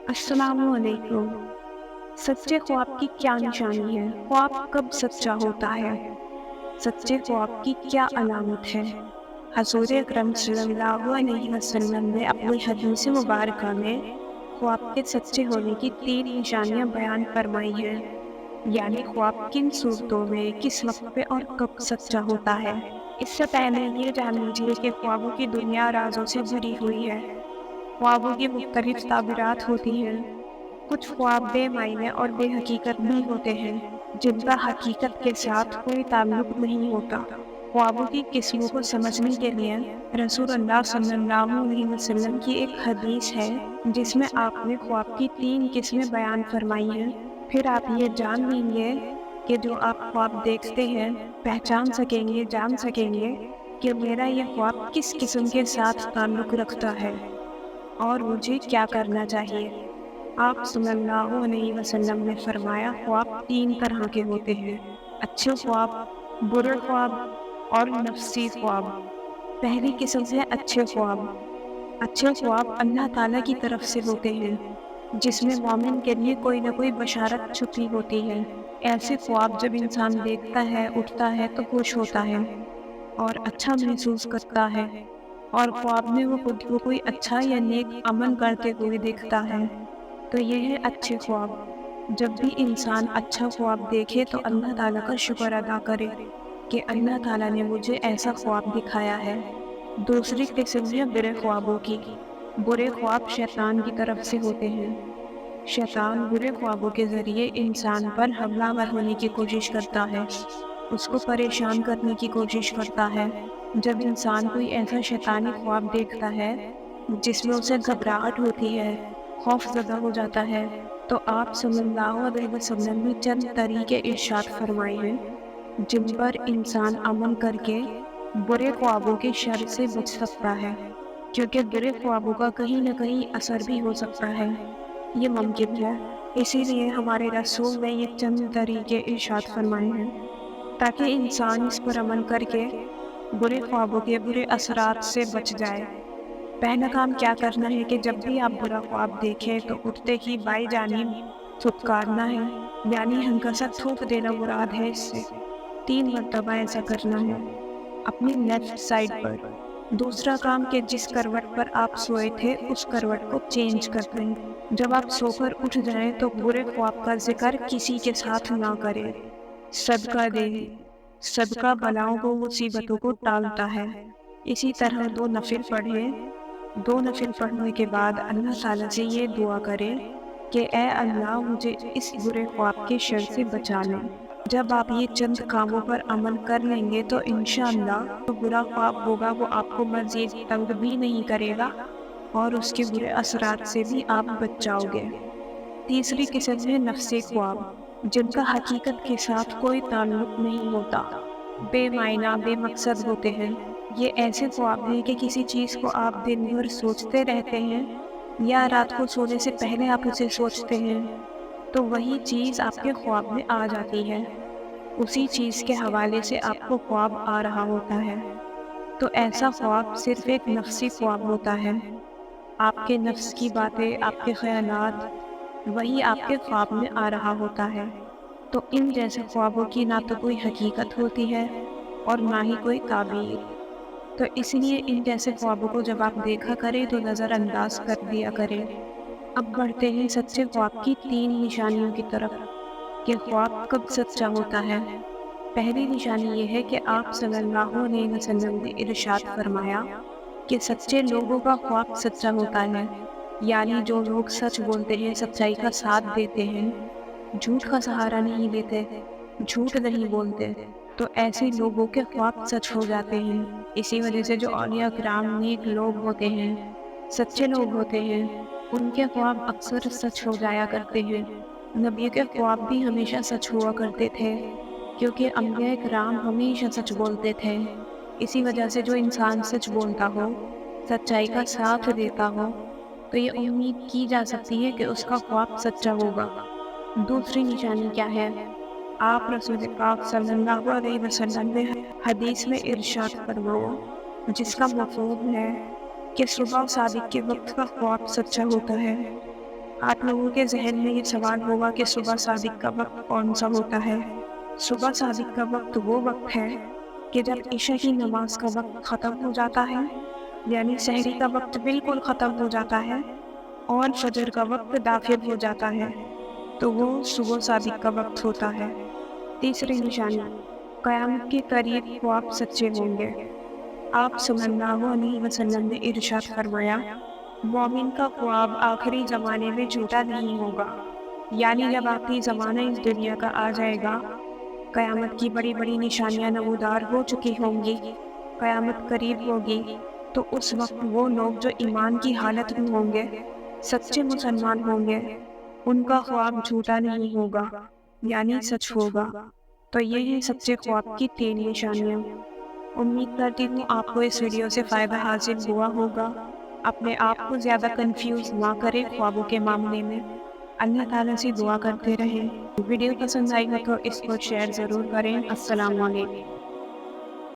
अस्सलाम वालेकुम। सच्चे ख्वाब की क्या निशानी है? ख्वाब कब सच्चा होता है? सच्चे ख्वाब की क्या अलामत है? हज़ूर अकरम सल्लल्लाहु अलैहि वसल्लम ने अपनी हदीस मुबारका में ख्वाब के सच्चे होने की 3 निशानियां बयान फरमाई हैं। यानी ख्वाब किन सूरतों में, किस वक्त पे और कब सच्चा होता है। इससे पहले ये जान लीजिए कि ख्वाबों की दुनिया राजों से भरी हुई है। ख्वाबों की मुख्तलिफ ताबीरात होती हैं। कुछ ख्वाब बेमायने और बेहकीकत भी होते हैं, जिनका हकीकत के साथ कोई ताल्लुक नहीं होता। ख्वाबों की किस्मों को समझने के लिए रसूल अल्लाह सल्लल्लाहु अलैहि वसल्लम की एक हदीस है, जिसमें आपने ख्वाब की 3 किस्में बयान फरमाई हैं। फिर आप ये जान लेंगे कि जो आप ख्वाब देखते हैं, पहचान सकेंगे, जान सकेंगे कि मेरा ये ख्वाब किस किस्म के साथ ताल्लुक रखता है और मुझे क्या करना चाहिए। आप सल्लल्लाहु अलैहि वसल्लम ने फरमाया, ख्वाब 3 तरह के होते हैं: अच्छे ख्वाब, बुरे ख्वाब और नफ्सी ख्वाब। पहली किस्म है अच्छे ख्वाब। अच्छे ख्वाब अल्लाह ताला की तरफ से होते हैं, जिसमें मोमिन के लिए कोई न कोई बशारत छुपी होती है। ऐसे ख्वाब जब इंसान देखता है, उठता है तो खुश होता है और अच्छा महसूस करता है, और ख्वाब में वो खुद को कोई अच्छा या नेक अमल करते हुए देखता है। तो ये है अच्छे ख्वाब। जब भी इंसान अच्छा ख्वाब देखे तो अल्लाह ताला का शुक्र अदा करे कि अल्लाह ताला ने मुझे ऐसा ख्वाब दिखाया है। दूसरी किस्म है बुरे ख्वाबों की। बुरे ख्वाब शैतान की तरफ से होते हैं। शैतान बुरे ख्वाबों के ज़रिए इंसान पर हमलावर होने की कोशिश करता है, उसको परेशान करने की कोशिश करता है। जब इंसान कोई ऐसा शैतानी ख्वाब देखता है जिसमें उसे घबराहट होती है, खौफज़दा हो जाता है, तो आप सल्लल्लाहु अलैहि वसल्लम ने चंद तरीके इरशाद फरमाए हैं, जिन पर इंसान अमल करके बुरे ख्वाबों के शर से बच सकता है, क्योंकि बुरे ख्वाबों का कहीं न कहीं असर भी हो सकता है, ये मुमकिन है। इसीलिए हमारे रसूल ने ये चंद तरीके इरशाद फरमाए हैं, ताकि इंसान इस पर अमल करके बुरे ख्वाबों के बुरे असरात से बच जाए। पहला काम क्या करना है कि जब भी आप बुरा ख्वाब देखें तो उठते ही बाई जानिब थुतकारना है, यानी हल्का सा थूक देना मुराद है इससे। 3 मरतबा ऐसा करना है अपनी लेफ्ट साइड पर। दूसरा काम कि जिस करवट पर आप सोए थे उस करवट को चेंज कर दें। जब आप सोकर उठ जाएं तो बुरे ख्वाब का जिक्र किसी के साथ ना करें। सदका दें। सदका बलाओं को, मुसीबतों को टालता है। इसी तरह 2 नफिल पढ़ें। 2 नफिल पढ़ने के बाद अल्लाह ताला से ये दुआ करें कि ए अल्लाह, मुझे इस बुरे ख्वाब के शर से बचा लें। जब आप ये चंद कामों पर अमल कर लेंगे तो इंशाअल्लाह जो बुरा ख्वाब होगा वो आपको मज़ीद तंग भी नहीं करेगा और उसके बुरे असरात से भी आप बच जाओगे। तीसरी किस्म है नफ्सी ख्वाब, जिनका हकीकत के साथ कोई ताल्लुक नहीं होता, बेमायना बेमकसद होते हैं। ये ऐसे ख्वाब हैं कि किसी चीज़ को आप दिन भर सोचते रहते हैं या रात को सोने से पहले आप उसे सोचते हैं, तो वही चीज़ आपके ख्वाब में आ जाती है। उसी चीज़ के हवाले से आपको ख्वाब आ रहा होता है। तो ऐसा ख्वाब सिर्फ़ एक नफ्सी ख्वाब होता है। आपके नफ्स की बातें, आपके ख़यालात, वही आपके ख्वाब में आ रहा होता है। तो इन जैसे ख्वाबों की ना तो कोई हकीकत होती है और ना ही कोई ताबीर। तो इसलिए इन जैसे ख्वाबों को जब आप देखा करें तो नज़रअंदाज कर दिया करें। अब बढ़ते हैं सच्चे ख्वाब की 3 निशानियों की तरफ कि ख्वाब कब सच्चा होता है। पहली निशानी ये है कि आप सल्लल्लाहु अलैहि वसल्लम ने इरशाद फरमाया कि सच्चे लोगों का ख्वाब सच्चा होता है, यानी जो लोग सच बोलते हैं, सच्चाई का साथ देते हैं, झूठ का सहारा नहीं लेते, झूठ नहीं बोलते, तो ऐसे लोगों के ख्वाब सच हो जाते हैं। इसी वजह से जो औलिया किराम नेक लोग होते हैं, सच्चे लोग होते हैं, उनके ख्वाब अक्सर सच हो जाया करते हैं। नबी के ख्वाब भी हमेशा सच हुआ करते थे, क्योंकि अंबिया किराम हमेशा सच बोलते थे। इसी वजह से जो इंसान सच बोलता हो, सच्चाई का साथ देता हो, तो ये उम्मीद की जा सकती है कि उसका ख्वाब सच्चा होगा। दूसरी निशानी क्या है? आप रसूल पाक सल्लल्लाहु अलैहि वसल्लम ने हदीस में इरशाद फरमाया, जिसका मफ़हूम है कि सुबह सादिक के वक्त का ख्वाब सच्चा होता है। آپ لوگوں کے ذہن میں یہ سوال ہوگا کہ صبح صادق کا وقت کون سا ہوتا ہے؟ صبح صادق کا وقت وہ وقت ہے کہ جب عشاء کی نماز کا وقت ختم ہو جاتا ہے، یعنی سحری کا وقت بالکل ختم ہو جاتا ہے اور فجر کا وقت داخل ہو جاتا ہے، تو وہ صبح صادق کا وقت ہوتا ہے۔ تیسری نشانی، قیامت کے قریب خواب سچے ہوں گے۔ آپ صلی اللہ علیہ وسلم نے ارشاد فرمایا، مومن کا خواب آخری زمانے میں جھوٹا نہیں ہوگا، یعنی جب آخری زمانہ اس دنیا کا آ جائے گا، قیامت کی بڑی بڑی نشانیاں نمودار ہو چکی ہوں گی، قیامت قریب ہوگی، تو اس وقت وہ لوگ جو ایمان کی حالت میں ہوں گے، سچے مسلمان ہوں گے، ان کا خواب جھوٹا نہیں ہوگا، یعنی سچ ہوگا۔ تو یہ ہیں سچے خواب کی 3 نشانیاں۔ امید کرتی ہوں آپ کو اس ویڈیو سے فائدہ حاصل ہوا ہوگا۔ اپنے آپ کو زیادہ کنفیوز نہ کریں خوابوں کے معاملے میں، اللہ تعالیٰ سے دعا کرتے رہیں۔ ویڈیو پسند آئی ہو تو اس کو شیئر ضرور کریں۔ السلام علیکم۔